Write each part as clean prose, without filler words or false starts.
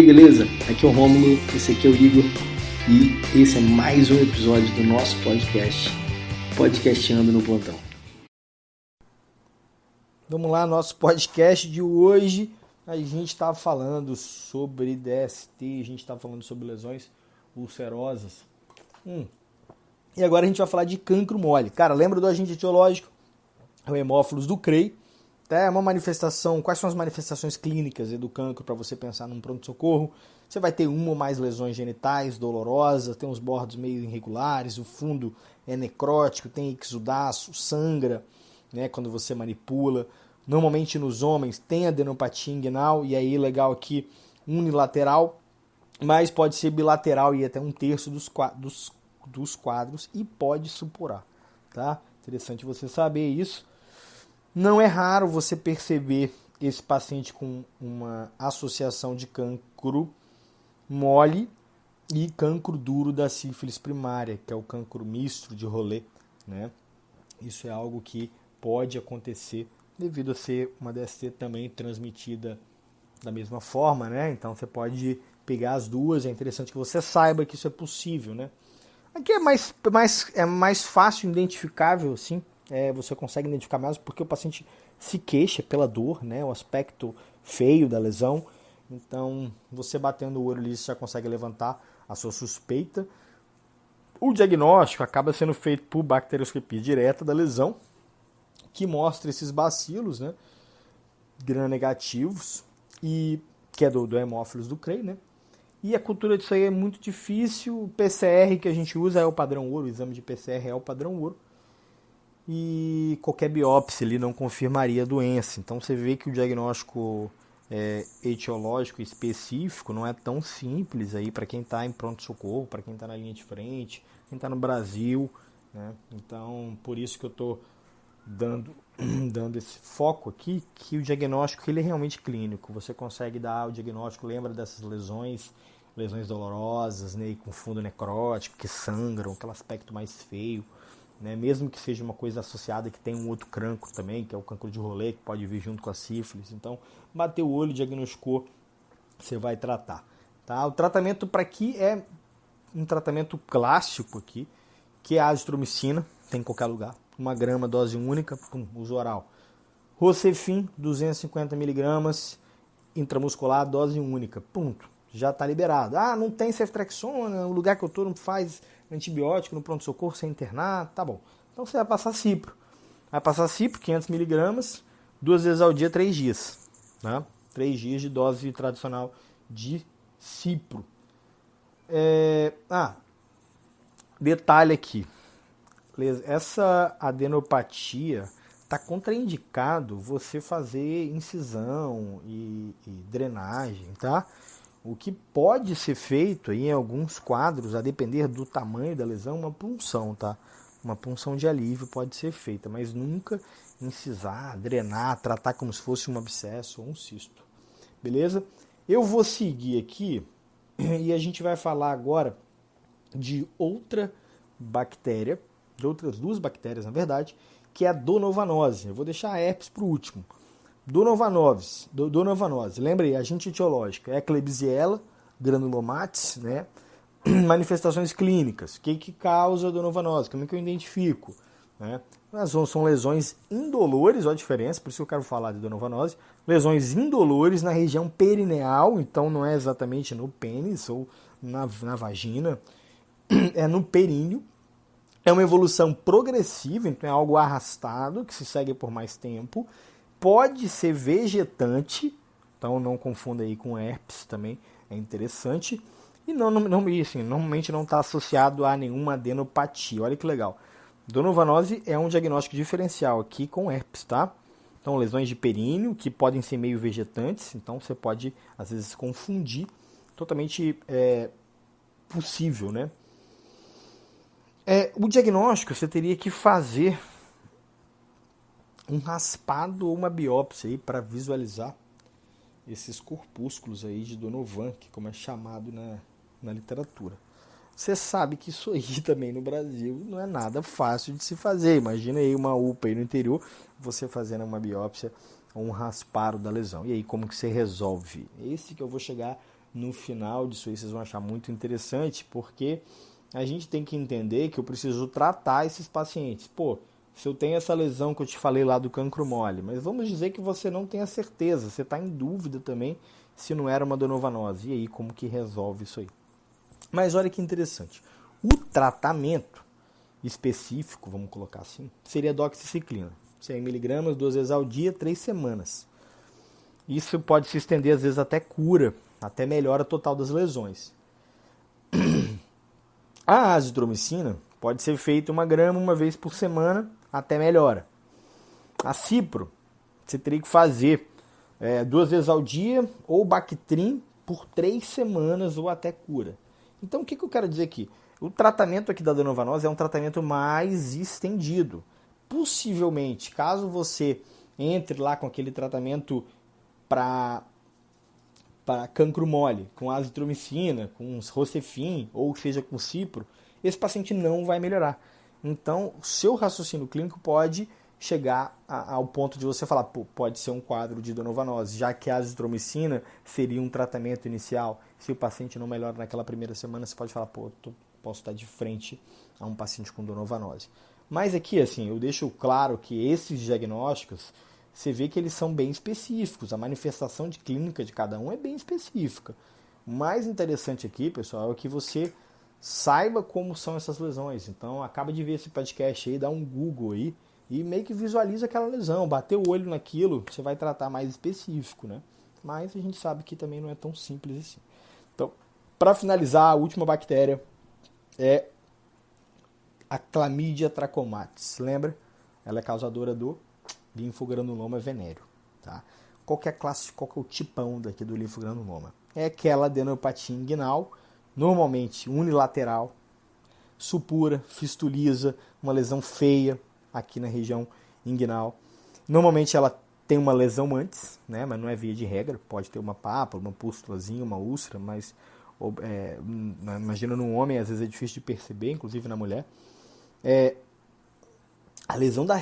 aí, beleza? Aqui é o Rômulo, esse aqui é o Igor e esse é mais um episódio do nosso podcast, Podcastando no Plantão. Vamos lá, nosso podcast de hoje. A gente está falando sobre DST, a gente está falando sobre lesões ulcerosas. E agora a gente vai falar de cancro mole. Cara, lembra do agente etiológico? O hemófilos do Cray. É uma manifestação. Quais são as manifestações clínicas do cancro para você pensar num pronto-socorro? Você vai ter uma ou mais lesões genitais dolorosas, tem uns bordos meio irregulares, o fundo é necrótico, tem exudaço, sangra, né, quando você manipula. Normalmente nos homens tem adenopatia inguinal, e aí legal aqui unilateral, mas pode ser bilateral e até 1/3 dos quadros e pode supurar. Tá? Interessante você saber isso. Não é raro você perceber esse paciente com uma associação de cancro mole e cancro duro da sífilis primária, que é o cancro misto de Rollet, né? Isso é algo que pode acontecer devido a ser uma DST também transmitida da mesma forma, né? Então você pode pegar as duas, é interessante que você saiba que isso é possível, né? Aqui é mais fácil identificável, assim. Você consegue identificar mais porque o paciente se queixa pela dor, né? O aspecto feio da lesão. Então, você batendo o olho ali, você já consegue levantar a sua suspeita. O diagnóstico acaba sendo feito por bacterioscopia direta da lesão, que mostra esses bacilos, né? Gram-negativos, e que é do hemófilos do Cray, né? E a cultura disso aí é muito difícil. O PCR que a gente usa é o padrão ouro, o exame de PCR é o padrão ouro. E qualquer biópsia ali não confirmaria a doença. Então você vê que o diagnóstico etiológico específico não é tão simples aí para quem está em pronto-socorro, para quem está na linha de frente, quem está no Brasil, né? Então, por isso que eu estou dando esse foco aqui, que o diagnóstico ele é realmente clínico. Você consegue dar o diagnóstico, lembra dessas lesões dolorosas, né, com fundo necrótico, que sangram, aquele aspecto mais feio, né, mesmo que seja uma coisa associada que tem um outro cancro também, que é o cancro de Rollet, que pode vir junto com a sífilis. Então, bateu o olho, diagnosticou, você vai tratar. Tá? O tratamento para aqui é um tratamento clássico aqui, que é a azitromicina, tem em qualquer lugar. 1 grama, dose única, uso oral. Rocefin, 250 mg, intramuscular, dose única. Ponto. Já está liberado. Ah, não tem ceftriaxona, o lugar que eu estou não faz antibiótico no pronto-socorro sem internar, tá bom. Então você vai passar cipro. Vai passar cipro, 500 mg, 2 vezes ao dia, 3 dias. Né? 3 dias de dose tradicional de cipro. Detalhe aqui. Essa adenopatia está contraindicado você fazer incisão e drenagem, tá? O que pode ser feito aí em alguns quadros, a depender do tamanho da lesão, uma punção, tá? Uma punção de alívio pode ser feita, mas nunca incisar, drenar, tratar como se fosse um abscesso ou um cisto. Beleza? Eu vou seguir aqui e a gente vai falar agora de outra bactéria, de outras 2 bactérias, na verdade, que é a donovanose. Eu vou deixar a herpes para o último. Donovanose, lembra aí, agente etiológico, é a Klebsiella granulomatis, né? Manifestações clínicas, o que causa a donovanose, como é que eu identifico? Né? São lesões indolores, olha a diferença, por isso que eu quero falar de donovanose, lesões indolores na região perineal, então não é exatamente no pênis ou na vagina, é no períneo. É uma evolução progressiva, então é algo arrastado, que se segue por mais tempo. Pode ser vegetante, então não confunda aí com herpes também, é interessante. E normalmente não está associado a nenhuma adenopatia. Olha que legal. Donovanose é um diagnóstico diferencial aqui com herpes, tá? Então lesões de períneo, que podem ser meio vegetantes, então você pode às vezes confundir. Totalmente possível, né? O diagnóstico você teria que fazer um raspado ou uma biópsia aí para visualizar esses corpúsculos aí de Donovan, que como é chamado na literatura. Você sabe que isso aí também no Brasil não é nada fácil de se fazer. Imagina aí uma UPA aí no interior, você fazendo uma biópsia ou um rasparo da lesão. E aí como que você resolve? Esse que eu vou chegar no final disso aí vocês vão achar muito interessante, porque a gente tem que entender que eu preciso tratar esses pacientes. Pô, se eu tenho essa lesão que eu te falei lá do cancro mole, mas vamos dizer que você não tem a certeza, você está em dúvida também se não era uma adenovanose. E aí, como que resolve isso aí? Mas olha que interessante. O tratamento específico, vamos colocar assim, seria doxiciclina. 100 mg, 2 vezes ao dia, 3 semanas. Isso pode se estender, às vezes, até cura, até melhora total das lesões. A azitromicina pode ser feita 1 grama uma vez por semana, até melhora. A cipro, você teria que fazer 2 vezes ao dia, ou Bactrim por 3 semanas, ou até cura. Então, o que eu quero dizer aqui? O tratamento aqui da adenovanose é um tratamento mais estendido. Possivelmente, caso você entre lá com aquele tratamento para cancro mole, com azitromicina, com Rocefin, ou seja, com cipro, esse paciente não vai melhorar. Então, o seu raciocínio clínico pode chegar ao ponto de você falar, pode ser um quadro de adenovanose, já que a azitromicina seria um tratamento inicial. Se o paciente não melhora naquela primeira semana, você pode falar, posso estar de frente a um paciente com adenovanose. Mas aqui, assim, eu deixo claro que esses diagnósticos, você vê que eles são bem específicos, a manifestação de clínica de cada um é bem específica. O mais interessante aqui, pessoal, é que você saiba como são essas lesões. Então, acaba de ver esse podcast aí, dá um Google aí e meio que visualiza aquela lesão, bater o olho naquilo, você vai tratar mais específico, né? Mas a gente sabe que também não é tão simples assim. Então, para finalizar, a última bactéria é a Chlamydia trachomatis. Lembra? Ela é causadora do linfogranuloma venéreo. Tá? Qual que é a classe, qual que é o tipão daqui do linfogranuloma? É aquela adenopatia inguinal, normalmente unilateral, supura, fistuliza, uma lesão feia aqui na região inguinal. Normalmente ela tem uma lesão antes, né? Mas não é via de regra. Pode ter uma pápula, uma pústulazinha, uma úlcera, mas imagina no homem, às vezes é difícil de perceber, inclusive na mulher. A lesão da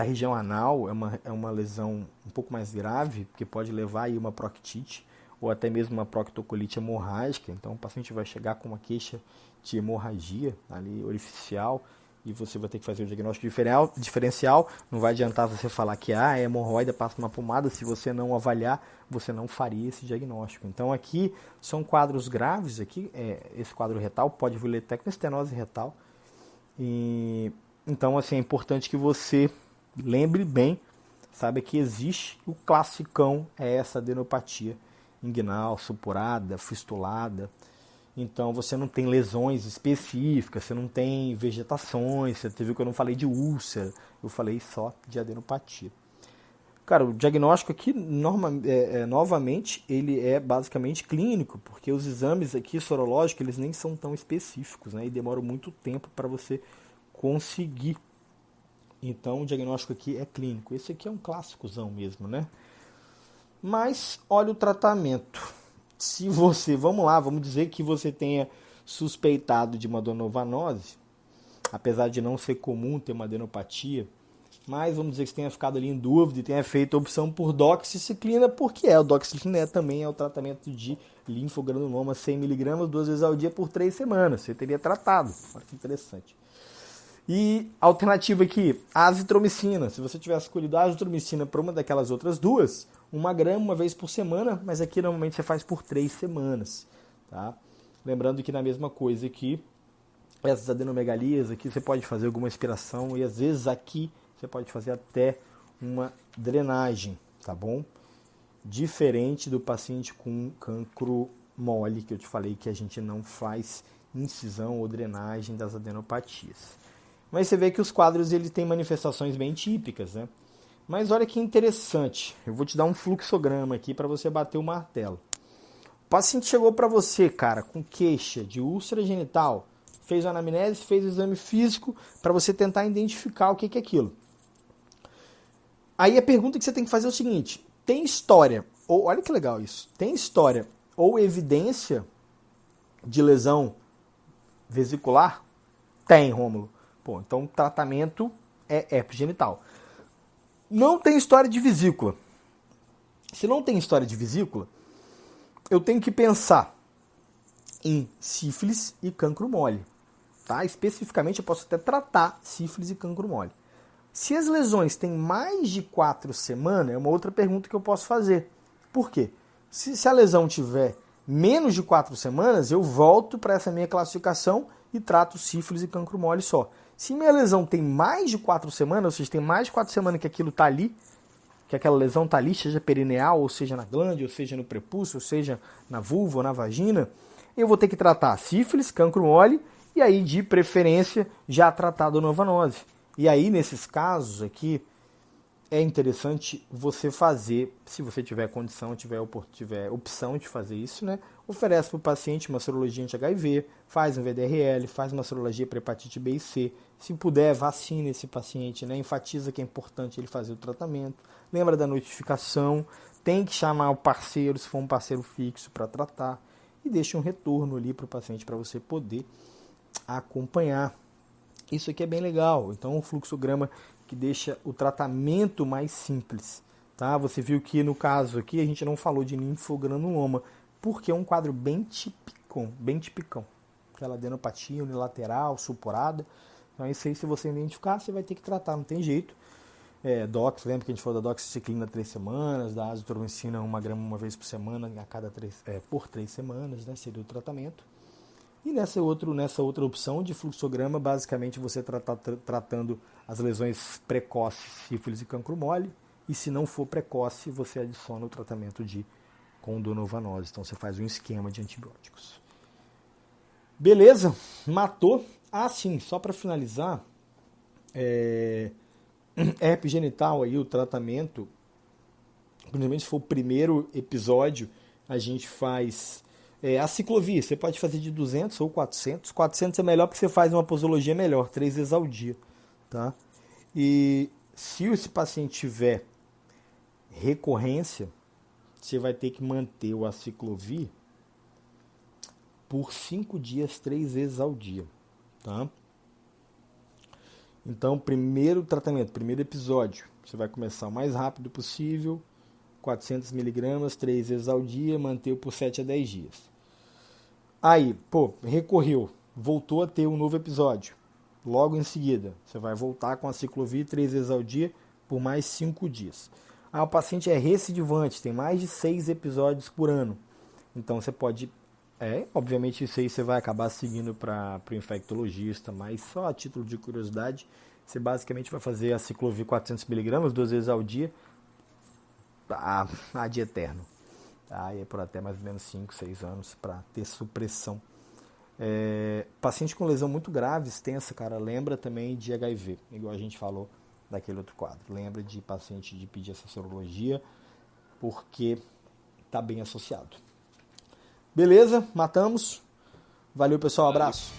região anal é uma lesão um pouco mais grave, porque pode levar aí uma proctite ou até mesmo uma proctocolite hemorrágica. Então o paciente vai chegar com uma queixa de hemorragia ali orificial e você vai ter que fazer o diagnóstico diferencial. Não vai adiantar você falar que é hemorroida, passa uma pomada. Se você não avaliar, você não faria esse diagnóstico. Então aqui são quadros graves. Aqui, esse quadro retal pode vir tecnoestenose retal. Então, assim, é importante que você lembre bem, sabe, que existe o classicão, é essa adenopatia inguinal, supurada, fistulada. Então, você não tem lesões específicas, você não tem vegetações, você viu que eu não falei de úlcera, eu falei só de adenopatia. Cara, o diagnóstico aqui, novamente, ele é basicamente clínico, porque os exames aqui sorológicos, eles nem são tão específicos, né, e demoram muito tempo para você conseguir. Então, o diagnóstico aqui é clínico. Esse aqui é um clássicozão mesmo, né? Mas, olha o tratamento. Se você, vamos dizer que você tenha suspeitado de uma adenovanose, apesar de não ser comum ter uma adenopatia, mas vamos dizer que você tenha ficado ali em dúvida e tenha feito a opção por doxiciclina, porque o doxiciclina também é o tratamento de linfogranuloma 100 mg 2 vezes ao dia por 3 semanas. Você teria tratado. Olha que interessante. E a alternativa aqui, a azitromicina. Se você tivesse escolhido a azitromicina para uma daquelas outras duas, 1 grama uma vez por semana, mas aqui normalmente você faz por 3 semanas. Tá? Lembrando que na mesma coisa aqui, essas adenomegalias aqui você pode fazer alguma aspiração e às vezes aqui você pode fazer até uma drenagem, tá bom? Diferente do paciente com cancro mole, que eu te falei que a gente não faz incisão ou drenagem das adenopatias. Mas você vê que os quadros ele têm manifestações bem típicas, né? Mas olha que interessante, eu vou te dar um fluxograma aqui para você bater o martelo. O paciente chegou para você, cara, com queixa de úlcera genital, fez a anamnese, fez o exame físico para você tentar identificar o que é aquilo. Aí a pergunta que você tem que fazer é o seguinte, tem história, ou olha que legal isso, tem história ou evidência de lesão vesicular? Tem, Rômulo. Pô, então o tratamento é epigenital. Não tem história de vesícula. Se não tem história de vesícula, eu tenho que pensar em sífilis e cancro mole. Tá? Especificamente, eu posso até tratar sífilis e cancro mole. Se as lesões têm mais de 4 semanas, é uma outra pergunta que eu posso fazer. Por quê? Se a lesão tiver menos de 4 semanas, eu volto para essa minha classificação e trato sífilis e cancro mole só. Se minha lesão tem mais de 4 semanas, ou seja, tem mais de 4 semanas que aquilo está ali, que aquela lesão está ali, seja perineal, ou seja na glândula, ou seja no prepúcio, ou seja na vulva ou na vagina, eu vou ter que tratar sífilis, cancro mole, e aí, de preferência, já tratar a donovanose. E aí, nesses casos aqui, é interessante você fazer, se você tiver condição, tiver opção de fazer isso, né? Oferece para o paciente uma sorologia anti-HIV, faz um VDRL, faz uma sorologia para hepatite B e C. Se puder, vacina esse paciente, né? Enfatiza que é importante ele fazer o tratamento. Lembra da notificação, tem que chamar o parceiro, se for um parceiro fixo, para tratar. E deixa um retorno ali para o paciente para você poder acompanhar. Isso aqui é bem legal. Então, um fluxograma que deixa o tratamento mais simples. Tá? Você viu que no caso aqui a gente não falou de linfogranuloma, porque é um quadro bem tipicão. Aquela adenopatia unilateral, supurada. Então, isso aí, se você identificar, você vai ter que tratar, não tem jeito. Dox, lembra que a gente falou da doxiciclina 3 semanas, da azitromicina 1 grama uma vez por semana, por 3 semanas, né? Seria o tratamento. E nessa outra opção de fluxograma, basicamente você tratando as lesões precoces, sífilis e cancro mole. E se não for precoce, você adiciona o tratamento com donovanose. Então você faz um esquema de antibióticos. Beleza? Matou. Sim, só para finalizar, herpes genital aí, o tratamento, principalmente se for o primeiro episódio, a gente faz... a ciclovia, você pode fazer de 200 ou 400. 400 é melhor porque você faz uma posologia melhor, 3 vezes ao dia. Tá? E se esse paciente tiver recorrência, você vai ter que manter o aciclovir por 5 dias, 3 vezes ao dia. Tá? Então, primeiro tratamento, primeiro episódio, você vai começar o mais rápido possível, 400 miligramas, 3 vezes ao dia, manter por 7 a 10 dias. Aí, recorreu, voltou a ter um novo episódio. Logo em seguida, você vai voltar com a ciclovir 3 vezes ao dia por mais 5 dias. O paciente é recidivante, tem mais de 6 episódios por ano. Então, você pode... obviamente isso aí você vai acabar seguindo para o infectologista, mas só a título de curiosidade, você basicamente vai fazer a ciclovir 400mg 2 vezes ao dia, ad eterno. Tá? E é por até mais ou menos 5, 6 anos para ter supressão. Paciente com lesão muito grave, extensa, cara, lembra também de HIV, igual a gente falou daquele outro quadro. Lembra de paciente de pedir essa sorologia, porque está bem associado. Beleza? Matamos. Valeu, pessoal. Abraço.